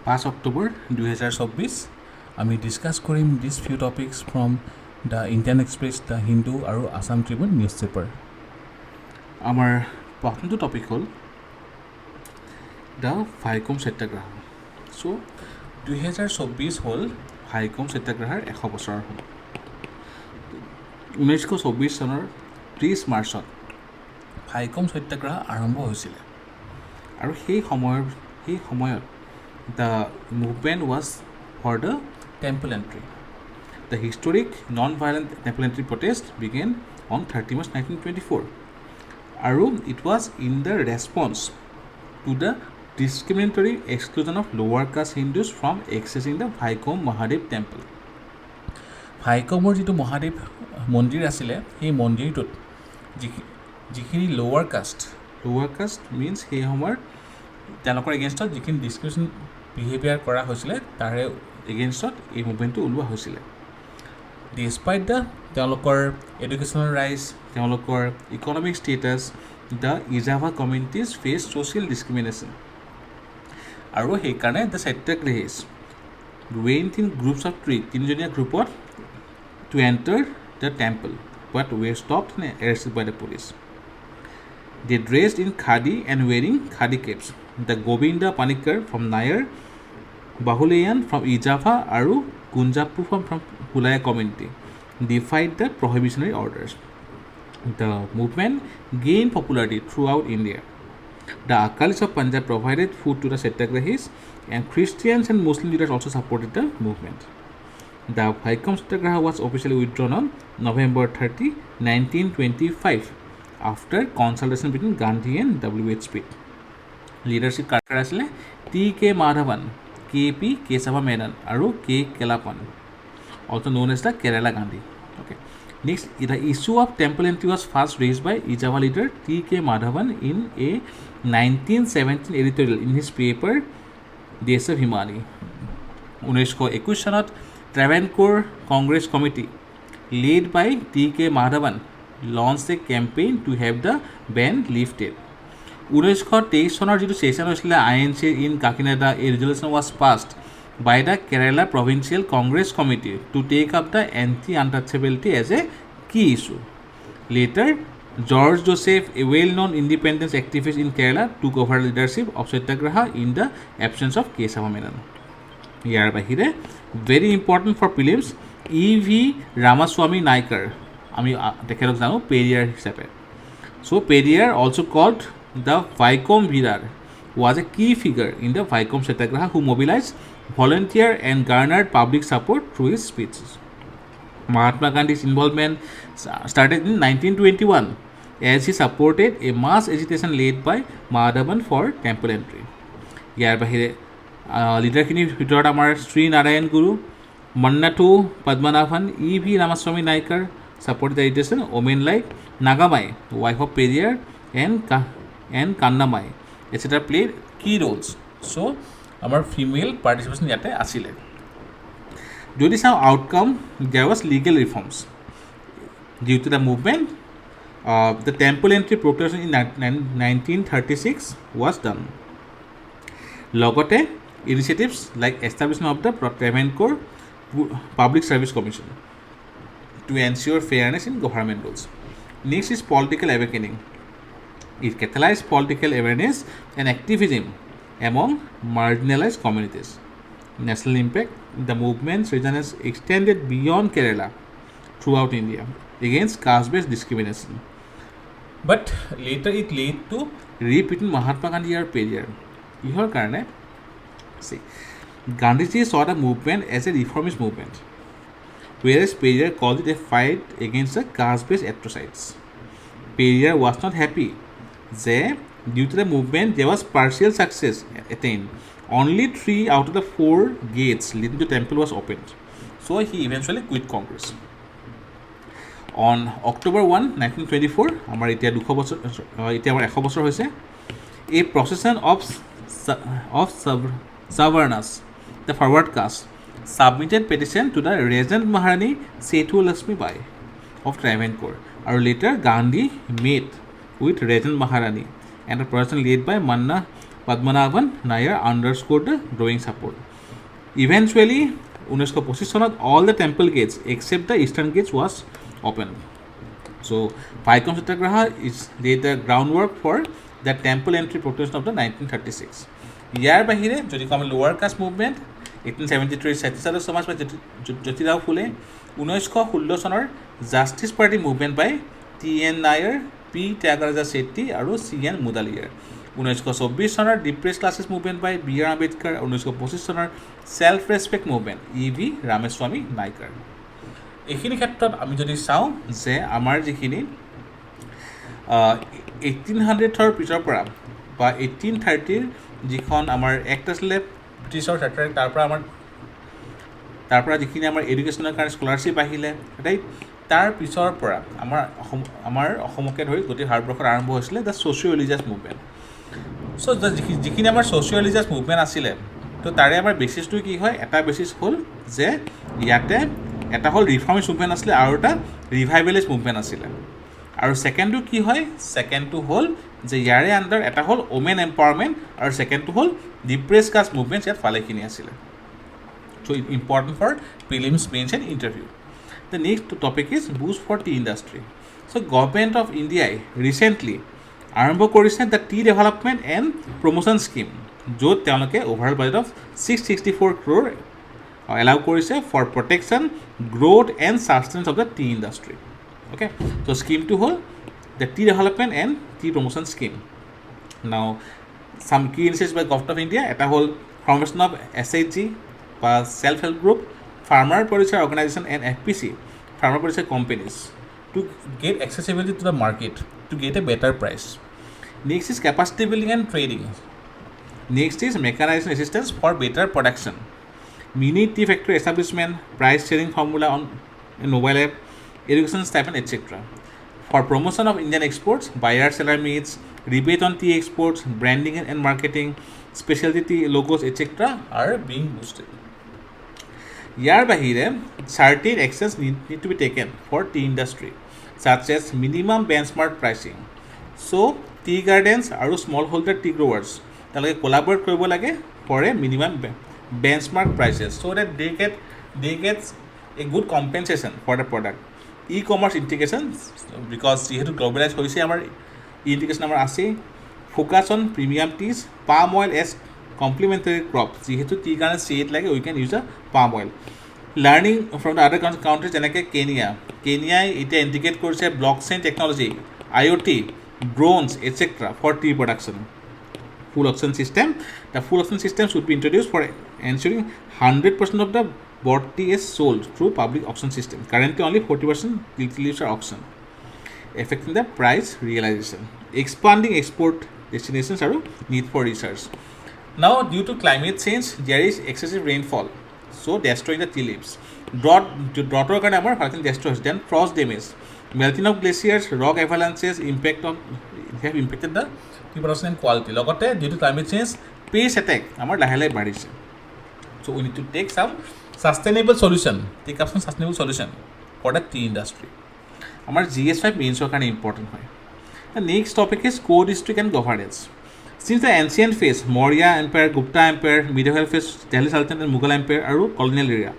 5 October 2024 আমি discuss কৰিম this few topics from the Indian express, the Hindu আৰু Assam Tribune news paper. আমাৰ প্ৰথমটো টপিক হ'ল দ্য ভাইকম সত্যাগ্ৰহ। চ' 2024 হ'ল ভাইকম সত্যাগ্ৰহৰ 100 বছৰ হ'ল। 1924 চনৰ 30 মাৰ্চত ভাইকম সত্যাগ্ৰহ আৰম্ভ হৈছিলে আৰু সেই সময়ত the movement was for the temple entry. The historic non-violent temple entry protest began on 30 March 1924. Aru, it was in the response to the discriminatory exclusion of lower caste Hindus from accessing the Vaikom Mahadev temple. Vaikomor jitu Mahadev mondir asile, ei mondirtut jikhini lower caste means he homor তেওঁলোকৰ এগেইনষ্টত যিখিনি discrimination behaviour কৰা হৈছিলে তাৰে এগেইনষ্টত এই মুভমেণ্টটো ওলোৱা হৈছিলে। Despite the তেওঁলোকৰ এডুকেশ্যনেল ৰাইটছ, তেওঁলোকৰ economic status, the Ezhava communities face social discrimination. আৰু সেইকাৰণে the satyagrahis went in groups of তিনিজনীয়া গ্ৰুপত to enter the temple but were stopped and arrested by the police. They dressed in khadi and wearing khadi capes. The Govinda Panikkar from Nair, Bahulayan from Ijava, Aru Kunjapu from Hulaya community defied the prohibitionary orders. The movement gained popularity throughout India. The Akalis of Punjab provided food to the Satyagrahis, and Christians and Muslim leaders also supported the movement. The Vaikom Satyagraha was officially withdrawn on November 30, 1925. After consultation between Gandhi and 𝐓𝐶. Leadership character asile T.K. Madhavan, K.P. Kesava Menon, aru K.Kelappan, also known as the Kerala Gandhi. Okay. Next, the issue of temple entry was first raised by Ijava leader T.K. Madhavan in a 1917 editorial in his paper 𝐷𝐴𝐴𝐵himani. 1921 চনত Travancore Congress Committee led by T.K. Madhavan launched a campaign to have the ban lifted. 1923 চনৰ যিটো session হৈছিলে INC in Kakinada, a resolution was passed by the Kerala Provincial Congress Committee to take up the anti-untouchability as a key issue. Later, George Joseph, a well-known independence activist in Kerala, took over leadership of Satyagraha in the absence of Kesava Menon. ইয়াৰ বাহিৰে very important for prelims, E.V. Ramaswamy Naikar, আমি তেখেতক জানো পেৰিয়াৰ হিচাপে। So' Periyar also' called the Vaikom Veerar was a key figure in the Vaikom Satyagraha who mobilized volunteer and garnered public support through his speeches. Mahatma Gandhi's involvement started in 1921 as he supported a mass agitation led by Madhavan for temple entry. ইয়াৰ বাহিৰে লিডাৰখিনিৰ ভিতৰত আমাৰ শ্ৰী নাৰায়ণ গুৰু, Mannathu Padmanabhan, E.V. Ramaswamy Naikar supported the agitation. Women like Nagamai, wife of Periyar, and Kannamai, etc. played key roles. So, our female participation yate asile. Jodi some outcome, there was legal reforms. Due to the movement, the temple entry proclamation in 1936 was done. Logote initiatives like establishment of the Travancore Public Service Commission to ensure fairness in government roles. Next is political awakening. It catalyzed political awareness and activism among marginalized communities. National impact, the movement's resonance extended beyond Kerala throughout India against caste-based discrimination. But later it led to repeating Mahatma Gandhi or Periyar. Ihor karone, see, Gandhiji saw the movement as a reformist movement, whereas Periyar called it a fight against the caste-based atrocities. Periyar was not happy that due to the movement there was partial success attained. Only 3 out of the 4 gates leading to temple was opened. So he eventually quit Congress. On October 1, 1924, আমাৰ এতিয়া 100 বছৰ হৈছে, a procession of Savarnas, the forward caste, submitted petition to the Regent Maharani Sethu Lakshmi Bai of Travancore. Or later, Gandhi met with Regent Maharani and a person led by Padmanabhan Nair underscored the growing support. Eventually, 1925 চনত all the temple gates except the eastern gates was opened. So, Vaikom Satyagraha is laid the groundwork for the temple entry protest of the 1936. ইয়াৰ বাহিৰে যদি কম লোৱাৰ caste movement 1873 ছাত্ৰীসাধু সমাজ বা জ্যোতিৰাও ফুলে 1916 চনৰ justice party movement বাই TN. Nair P. ত্যাগৰাজা Shetty আৰু CN. Mudaliar 1924 চনৰ depressed classes movement বাই BR. Ambedkar 1925 চনৰ ছেল্ফ ৰেছপেক্ট মুভমেণ্ট ই.ভি. ৰামেস্বামী নাইকাৰ এইখিনি ক্ষেত্ৰত আমি যদি চাওঁ যে আমাৰ যিখিনি 1800ৰ পিছৰ পৰা বা 1830ৰ যিখন আমাৰ এক্ট আছিলে ব্ৰিটিছৰ চেক্টৰ তাৰ পৰা যিখিনি আমাৰ এডুকেশ্যনৰ কাৰণে স্কলাৰশ্বিপ আহিলে ৰাইট তাৰ পিছৰ পৰা আমাৰ অসমকে ধৰি গোটেই ভাৰতবৰ্ষত আৰম্ভ হৈছিলে দ্য ছ'চিঅ' ৰিলিজিয়াছ মুভমেণ্ট চ' যিখিনি আমাৰ ছ'চিঅ' ৰিলিজিয়াছ মুভমেণ্ট আছিলে তো তাৰে আমাৰ বেচিছটো কি হয় এটা বেচিছ হ'ল যে ইয়াতে এটা হ'ল ৰিফৰ্মিষ্ট মুভমেণ্ট আছিলে আৰু এটা ৰিভাইভেলিষ্ট মুভমেণ্ট আছিলে আৰু ছেকেণ্ডটো কি হয় ছেকেণ্ডটো হ'ল যে ইয়াৰে আণ্ডাৰ এটা হ'ল ওমেন এম্পাৱাৰমেণ্ট আৰু ছেকেণ্ডটো হ'ল ডিপ্ৰেছ কাষ্ট মুভমেণ্ট ইয়াত ভালেখিনি আছিলে so' important for prelims mains and interview the next topic is boost for tea industry so' government of ইণ্ডিয়াই ৰিচেণ্টলি আৰম্ভ কৰিছে the tea development and promotion scheme য'ত তেওঁলোকে overall budget of 664 crore allow কৰিছে for protection growth and sustenance of the tea industry okay so' স্কিমটো হ'ল the tea development and tea promotion scheme now some key initiatives by government of India এটা হ'ল formation of SHG বা self help group farmer producer organisation and FPC farmer producer companies to get accessibility to the market to get a better price next is capacity building and trading next is mechanisation assistance for better production mini tea factory establishment, price sharing formula on mobile app, education stipend, etc. For promotion of Indian exports, buyer-seller meets, rebate on tea exports, branding and marketing, specialty tea logos, etc. are being boosted. Yar bahire, certain actions need to be taken for tea industry, such as minimum benchmark pricing. So, tea gardens are smallholder tea growers. They collaborate koribo lage for a minimum benchmark prices so that they get a good compensation for the product e-commerce integration because যেহেতু globalise হৈছে আমাৰ ইন্টিগ্ৰেশ্যন আমাৰ আছে focus on premium teas palm oil as complementary crop যেহেতু tea কাৰণে shade লাগে we can use আ palm oil learning from the আদাৰ কাউণ্ট্ৰিজ যেনেকৈ কেনিয়াই এতিয়া ইণ্টিগ্ৰেট কৰিছে blockchain technology IoT drones etc. for tea production full auction system. The full auction system should be introduced for ensuring 100% of the bought tea is sold through public auction system. Currently, only 40% leaves are auction, affecting the price realization. Expanding export destinations are need for research. Now, due to climate change, there is excessive rainfall, so destroying the tea leaves. Drought occurred among destroys. Then frost damage, melting of glaciers, rock avalanches have impacted the tea production and quality. Logote due to climate change, pace attack amar lahe badhiche. So we need to take some sustainable solution. Take up some sustainable solution for the tea industry. Amar GS5 mains are kind of important. The next topic is co-district and governance. Since the ancient phase, Maurya Empire, Gupta Empire, medieval phase, Delhi Sultanate and Mughal Empire are colonial area.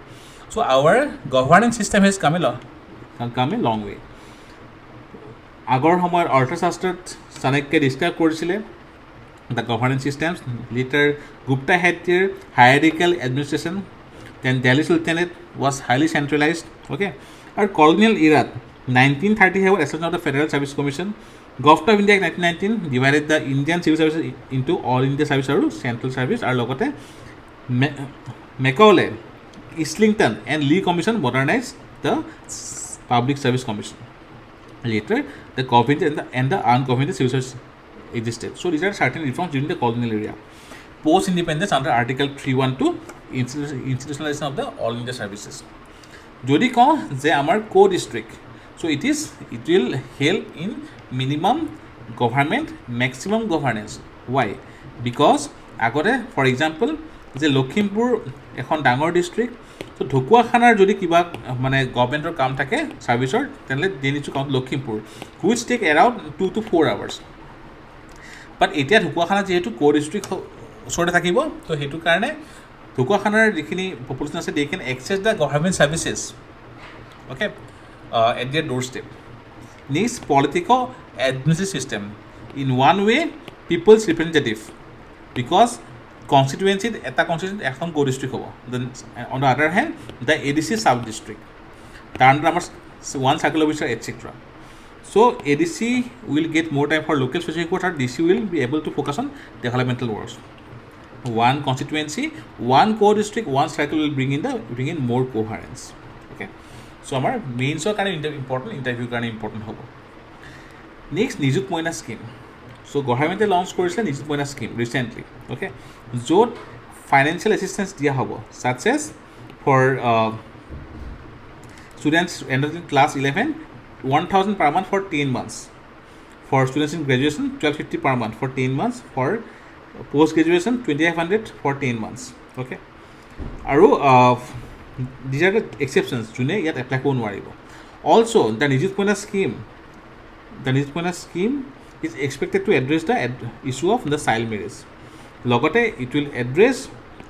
So our governance system has come a long way. আগৰ সময়ৰ অৰ্থশাস্ত্ৰত চাণক্যই describe কৰিছিলে the governance systems later Gupta had their hierarchical administration then Delhi sultanate was highly centralised okay আৰু colonial ইৰাত 1930 হে accession of the federal service commission government of India 1919 divided the Indian civil service into all India service আৰু central service আৰু লগতে Macaulay Islington and Lee commission modernise the public service commission later the government and the ungovernmented civil service existed. So these are certain reforms during the colonial area. Post independence under Article 312 institutionalization of the all India services. Jodi ko je amar co-district. So it will help in minimum government, maximum governance. Why? Because agore for example je Lakhimpur ekhon dangor district so ঢকুৱাখানাৰ যদি কিবা মানে গভৰ্ণমেণ্টৰ কাম থাকে ছাৰ্ভিচৰ তেনেহ'লে they need to count Lakhimpur which take around 2 to 4 hours but এতিয়া ঢকুৱাখানা যিহেতু ক' ডিষ্ট্ৰিক্ট ওচৰতে থাকিব তো সেইটো কাৰণে ঢকুৱাখানাৰ যিখিনি পপুলেশ্যন আছে they can access the government services okay at their doorstep next political administrative system in one way people's representative because কনষ্টিটুৱেঞ্চিত এটা কনষ্টিটুৱেঞ্চিত এখন ক' ডিষ্ট্ৰিক্ট হ'ব then on the other hand the ADC sub district তাৰ under আমাৰ one circle officer etcetera so ADC will get more time for local specific works and DC will be able to focus on developmental works one constituency one core district one cycle will bring in more coherence okay so our mains or kind of important interview kind of important hobo next Nijut Moina scheme so government launch korisile Nijut Moina scheme recently okay jot financial assistance dia hobo such as for students enrolled in class 11 1,000 per month for 10 months for students in graduation 1,250 per month for 10 months for post graduation 2,500 for 10 months okay aru these are the exceptions june yet apply ko nwaribo also the Nijut Moina scheme is expected to address the issue of the child marriage logote it will address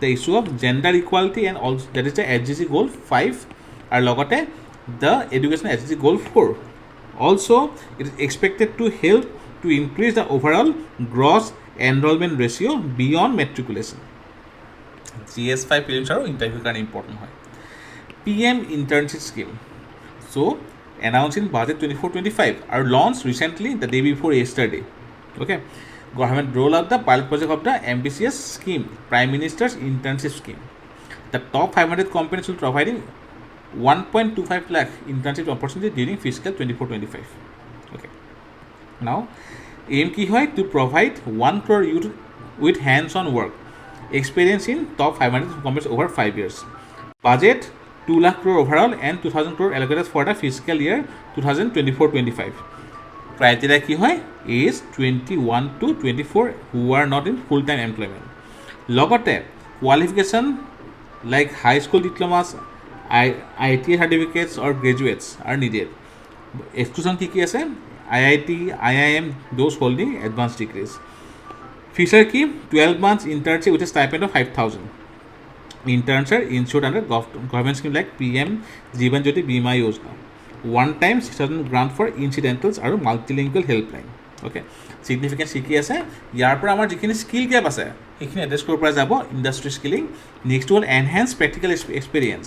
the issue of gender equality and also that is the SDG goal 5 আর লগতে the education SDG goal 4 also it is expected to help to increase the overall gross enrollment ratio beyond matriculation GS5 prelims are interview kind important hoy PM internship scheme so announced in budget 24-25 are launched recently the day before yesterday okay government roll out the pilot project of the ambitious scheme Prime Minister's internship scheme the top 500 companies will providing 1.25 lakh internship opportunity during fiscal 24-25 okay now aim ki hoy to provide 1 crore youth with hands-on work experience in top 500 companies over 5 years budget 2 lakh crore overall and 2,000 crore allocated for the fiscal year 2024-25 criteria ki hoy age 21 to 24 who are not in full-time employment logote qualification like high school diplomas IIT certificates or graduates are needed exclusion ki ase IIT IIM those holding advanced degrees feature ki 12 months internship with a stipend of 5,000 interns are insured under government scheme like PM 𝐲𝐲𝐬 𝐃𝐚𝐢𝐥𝐲 one time 6,000 grant for incidentals আৰু multilingual helpline okay significant কি আছে ইয়াৰ পৰা আমাৰ যিখিনি skill gap আছে এইখিনি address কৰিব পৰা যাব ইণ্ডাষ্ট্ৰি স্কিলিং নেক্সট হ'ল enhance practical experience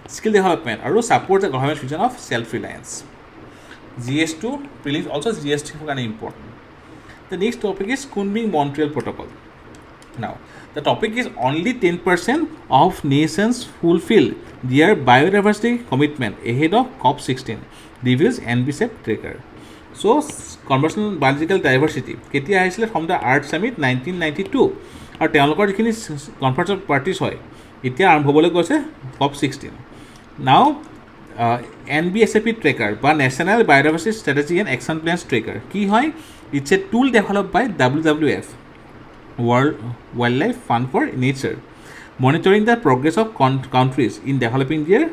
skill development or support the government's vision of self-reliance. GS2 prelims also GS3 for kind of important. The next topic is Kunming Montreal Protocol. Now, the topic is only 10% of nations fulfill their biodiversity commitment ahead of COP16, reveals NBSEP tracker. So, conversational biological diversity কেতিয়া আহিছিলে from the Earth Summit 1992 আৰু তেওঁলোকৰ যিখিনি কনফাৰেন্সৰ parties হয় এতিয়া আৰম্ভ হ'বলৈ গৈছে COP16 now NBSAP tracker বা National Biodiversity Strategy and Action Plans tracker কি হয় it's a tool developed by WWF World Wildlife Fund for Nature monitoring the progress of countries in developing their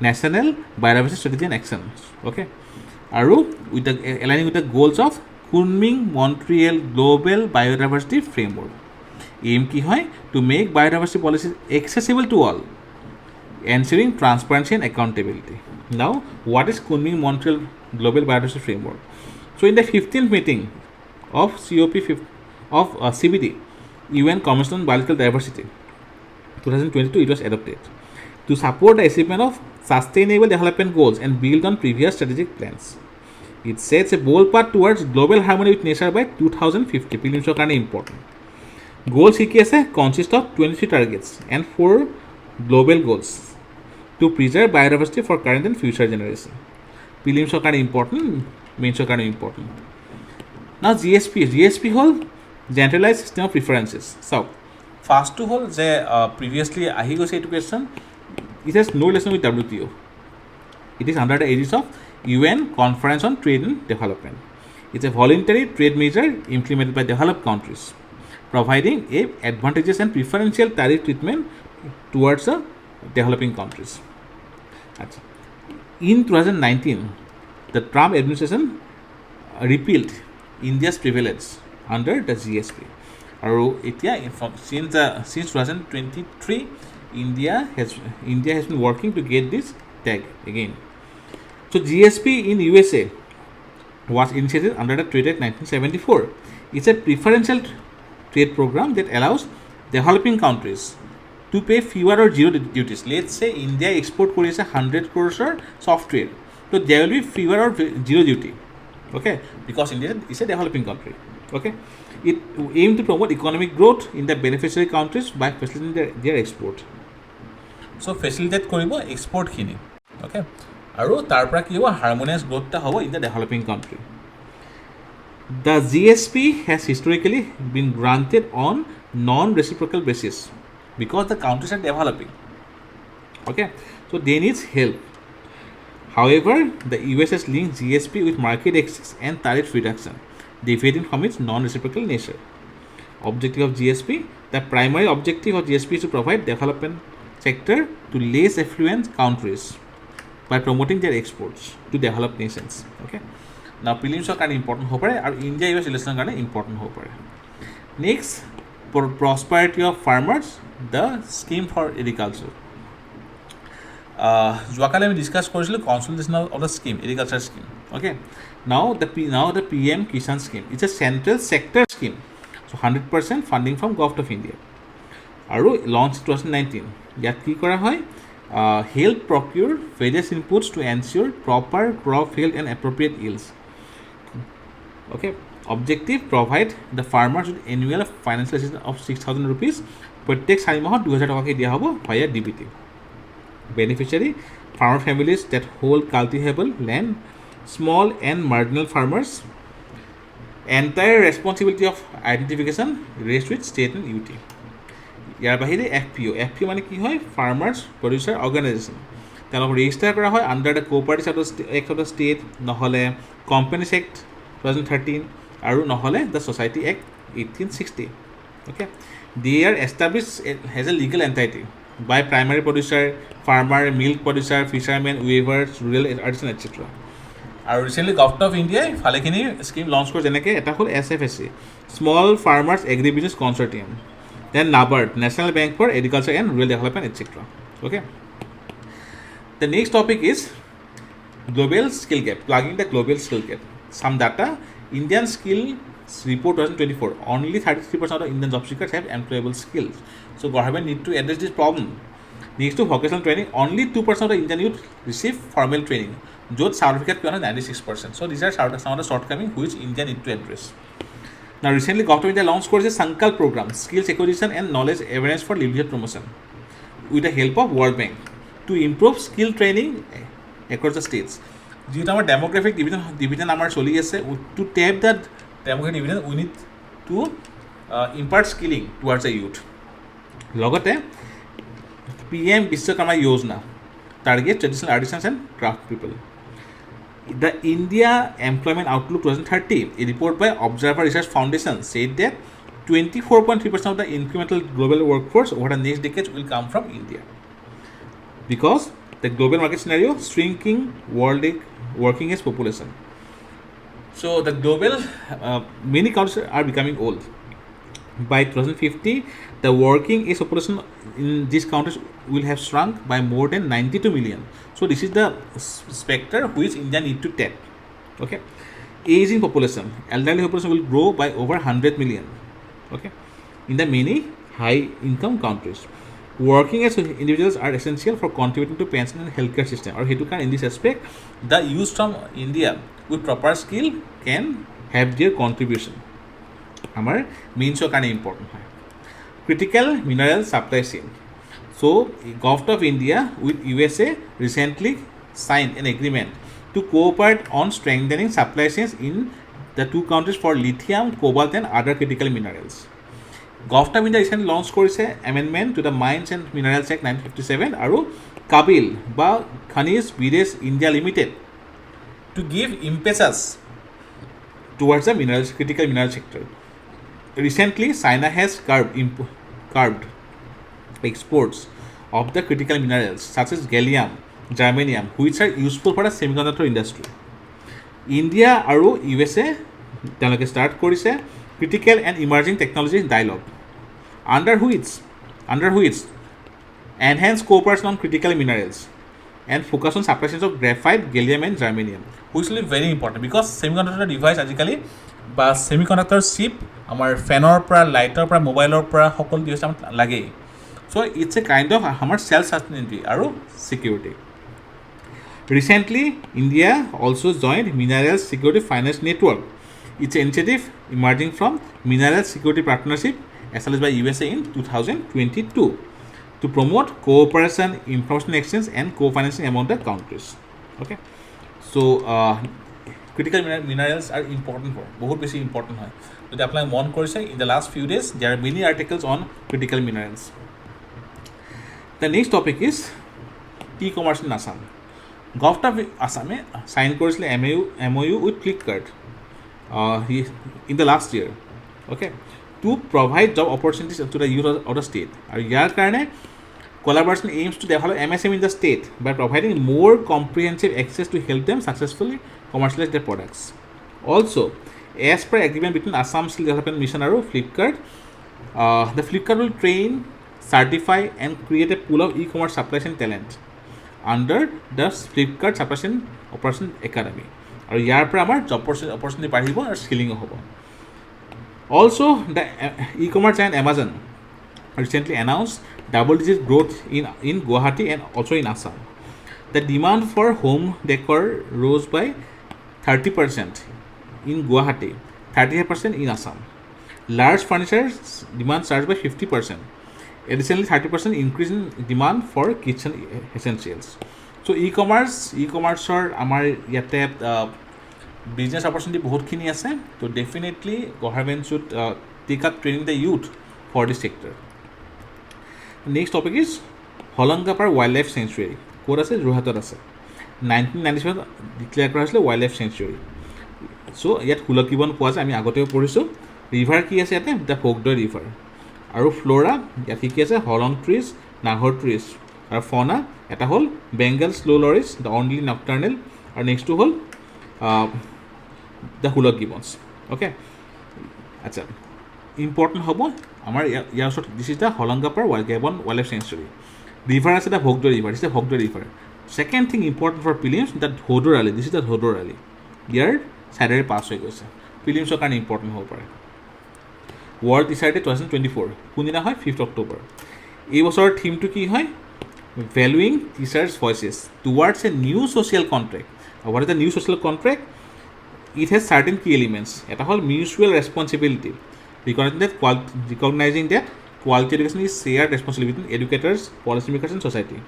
national biodiversity strategy and actions okay আৰু with the aligning with the goals of Kunming Montreal Global Biodiversity Framework aim কি হয় to make biodiversity policies accessible to all ensuring transparency and accountability now what is Kunming Montreal Global Biodiversity Framework so in the 15th meeting of CBD UN Convention on Biological Diversity 2022 it was adopted to support the achievement of sustainable development goals and build on previous strategic plans it sets a bold path towards global harmony with nature by 2050 prelims are kind of important goals কি আছে consist of 23 targets and 4 global goals to preserve biodiversity for current and future generation prelims are kind of important mains are kind of important now GSP hall generalized system of preferences so first to হল যে previously আহি গৈছে এইটো question it has no relation with WTO it is under the aegis of UN Conference on Trade and Development it's a voluntary trade measure implemented by developed countries providing a advantageous and preferential tariff treatment towards the developing countries. In 2019, the Trump administration repealed India's privilege under the GSP. আৰু এতিয়া since 2023 India has been working to get this tag again. So GSP in USA was initiated under the Trade Act 1974. It's a preferential trade program that allows developing countries to pay fewer or zero duties. Let's say India export কৰিছে 100 crores software, so there will be fewer or zero duty, okay, because India is a developing country, okay. It aims to promote economic growth in the beneficiary countries by facilitating their export. So facilitate কৰিব export খিনি, okay, আৰু তাৰ পৰা কি হ'ব harmonious growth টা হ'ব in the developing country. The GSP has historically been granted on non-reciprocal basis because the countries are developing, okay, so they need help. However, the US has linked GSP with market access and tariff reduction, deviating from its non-reciprocal nature. Objective of GSP: the primary objective of GSP is to provide development sector to less affluent countries by promoting their exports to developed nations, okay. Now prelims are kind of important ho pare aru India US relation kind of important ho pare. Next, for prosperity of farmers, the scheme for agriculture. যোৱাকালি আমি discuss কৰিছিলোঁ consolidation of the scheme, agriculture scheme, okay. Now the PM Kisan scheme, it's a central sector scheme, so 100% funding from Government of India. আৰু launch 2019. ইয়াত কি কৰা হয়, help procure various inputs to ensure proper crop health and appropriate yields, okay. Objective: provide the farmers with annual financial assistance of 6,000 rupees. প্ৰত্যেক 4 মাহত 2,000 টকাকৈ দিয়া হ'ব via DBT. Beneficiary: farmer families that hold cultivable land, small and marginal farmers. Entire responsibility of identification rests with state and UT. ইয়াৰ বাহিৰে FPO মানে কি হয়, farmers producer organisation, তেওঁলোকক ৰেজিষ্টাৰ কৰা হয় under the cooperative act of the state, নহ'লে companies act 2013, আৰু নহ'লে the society act 1860, okay. They are established as a legal entity by primary producer, farmer, milk producer, fishermen, weavers, rural artisan, etc. আৰু recently government of ইণ্ডিয়াই ভালেখিনি scheme launch কৰে, যেনেকৈ এটা হ'ল SFSC, small farmers agri business consortium, then NABARD, National Bank for Agriculture and Rural Development, etc. Okay. The next topic is global skill gap, plugging the global skill gap. Some data: Indian Skills Report 2024, only 33% of Indian job seekers have employable skills. So government need to address this problem. Next to vocational training, only 2% of the Indian youth receive formal training. Jot certificate pe 96%. So these are some of the shortcomings which India need to address. Now recently Government of India launched a Sankalp program, skills acquisition and knowledge awareness for livelihood promotion, with the help of World Bank to improve skill training across the states. যেহেতু আমাৰ ডেমোগ্ৰাফিক division আমাৰ চলি আছে, to tap that demographic division we need to impart skilling towards the youth. লগতে PM Vishwakarma Yojana target traditional artisans and craft people. The India Employment Outlook 2030, a report by Observer Research Foundation, said that 24.3% of the incremental global workforce over the next decade will come from India, because the global market scenario, shrinking world working age population. So the global many countries are becoming old. By 2050, the working age population in these countries will have shrunk by more than 92 million. So this is the specter which India need to tap, okay. Aging population, elderly population will grow by over 100 million, okay, in the many high income countries. Working as individuals are essential for contributing to pension and healthcare system. Or in this aspect, the youth from India with proper skill can have their contribution. Our means are kind of important. Critical mineral supply chain. So Government of India with USA recently signed an agreement to cooperate on strengthening supply chains in the two countries for lithium, cobalt and other critical minerals. Government of India recently launched কৰিছে amendment to the Mines and Minerals Act 1957 আৰু কাবিল বা খনিজ বিদেশ India Limited to give impetus towards the critical mineral sector. Recently, China has curbed exports of the critical minerals such as gallium, germanium, which are useful for the semiconductor industry. India আৰু USA তেওঁলোকে start কৰিছে critical and emerging technologies dialogue, under which enhance cooperation on critical minerals and focus on supply chains of graphite, gallium and germanium, which will be very important because semiconductor device আজিকালি বা semiconductor chip আমাৰ ফেনৰ পৰা লাইটৰ পৰা মোবাইলৰ পৰা সকলো ডিভাইচ আমাক লাগেই so it's a kind of আমাৰ self sustainability আৰু security. Recently India also joined Mineral Security Finance Network. It's an initiative emerging from Mineral Security Partnership established by USA in 2022 to promote cooperation, information exchange and co-financing among the countries. Okay, so critical minerals are important for বহুত বেছি important হয় যদি আপোনাক মন কৰিছে in the last few days there are many articles on critical minerals. The next topic is e-commerce in Assam. Government of Assam sign কৰিছিলে MOU with Flipkart in the last year, okay, to provide job opportunities to the youth of the state. আৰু ইয়াৰ কাৰণে collaboration aims to develop MSME in the state by providing more comprehensive access to help them successfully commercialize their products. Also, as per agreement between Assam Skill Development Mission and Flipkart, the Flipkart will train, certify and create a pool of e-commerce supply chain talent under the Flipkart Supply Chain Operation Academy. আৰু ইয়াৰ পৰা আমাৰ job opportunity বাঢ়িব আৰু স্কিলিঙো হ'ব. Also, the e-commerce giant Amazon recently announced double-digit growth in Guwahati and also in Assam. The demand for home decor rose by 30% in Guwahati, 35% in Assam. Large furniture demand surged by 50%. Additionally, 30% increase in demand for kitchen essentials. So e-commerce আমাৰ ইয়াতে business opportunity বহুতখিনি আছে. So definitely government should take up training the youth for this sector. Next topic is Hollongapar Wildlife Sanctuary. ক'ত আছে? যোৰহাটত আছে. 1997 declare কৰা হৈছিলে ৱাইল্ড লাইফ চেঞ্চুৰী. চ' ইয়াত হুলকিবন পোৱা যায়, আমি আগতেও পঢ়িছোঁ. ৰিভাৰ কি আছে ইয়াতে? The Bhogdoi river. আৰু ফ্ল'ৰা ইয়াত কি আছে? হলং ট্ৰিজ, নাহৰ ট্ৰিজ. আৰু ফনা এটা হ'ল Bengal slow' lorises, the only nocturnal. আৰু নেক্সটটো হ'ল দ্য হুলক গিবনছ. অ'কে, আচ্ছা, ইম্পৰ্টেণ্ট হ'ব আমাৰ ইয়াৰ ওচৰত this is the Hollongapar gibbon wildlife sanctuary. River আছে the Bhogdoi river, this the Bhogdoi river. Second thing important for prelims, the Dhodor Rally. This is the Dhodor Rally. Here, Saturday pass হৈ গৈছে. Prelims কাৰণে important হ'ব পাৰে. World Teacher Day 2024. কোনদিনা হয়? 5th October. এই বছৰৰ থিমটো কি হয়? Valuing Teachers' Voices towards a new social contract. What is the new social contract? It has certain key elements. এটা হ'ল mutual responsibility. Recognizing that quality education is shared responsibility between educators, policymakers and society.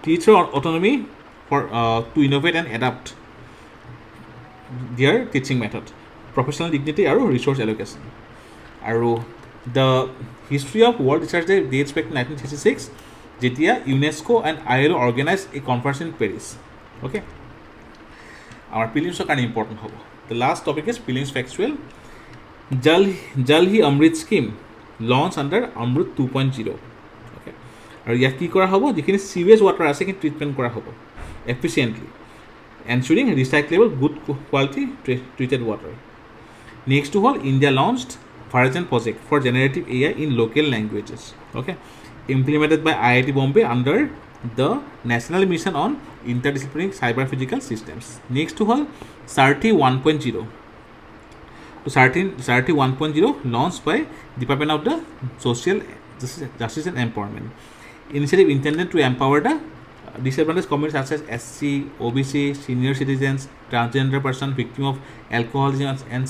Teacher autonomy for to innovate and adapt their teaching method, professional dignity and resource allocation. And the history of World Teachers Day dates back to 1936, যেতিয়া UNESCO and ILO organized a conference in Paris. Okay, our prelims are important. The last topic is Prelims Factual. 𝐤𝐲 𝐃𝐚𝐢𝐥𝐲 scheme launched under Amrut 2.0. আৰু ইয়াত কি কৰা হ'ব? যিখিনি চিৱেজ water আছে সেইখিনি treatment কৰা হ'ব efficiently, ensuring recyclable good quality treated water. নেক্সটটো হ'ল India launched BharatGen project for generative AI in local languages. Okay, implemented by IIT Bombay under the national mission on interdisciplinary cyber physical systems. নেক্সটটো হ'ল SAARTHI 1.0. So SAARTHI 1.0 launched by Department of the Social Justice and Empowerment. Initiative intended to empower the disadvantaged communities such as SC, OBC, senior citizens, transgender persons, victim of alcoholism and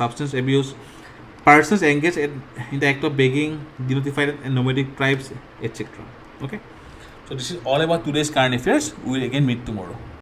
substance abuse, persons engaged in the act of begging, denotified and nomadic tribes, etc. Okay, so this is all about today's current affairs. We will again meet tomorrow.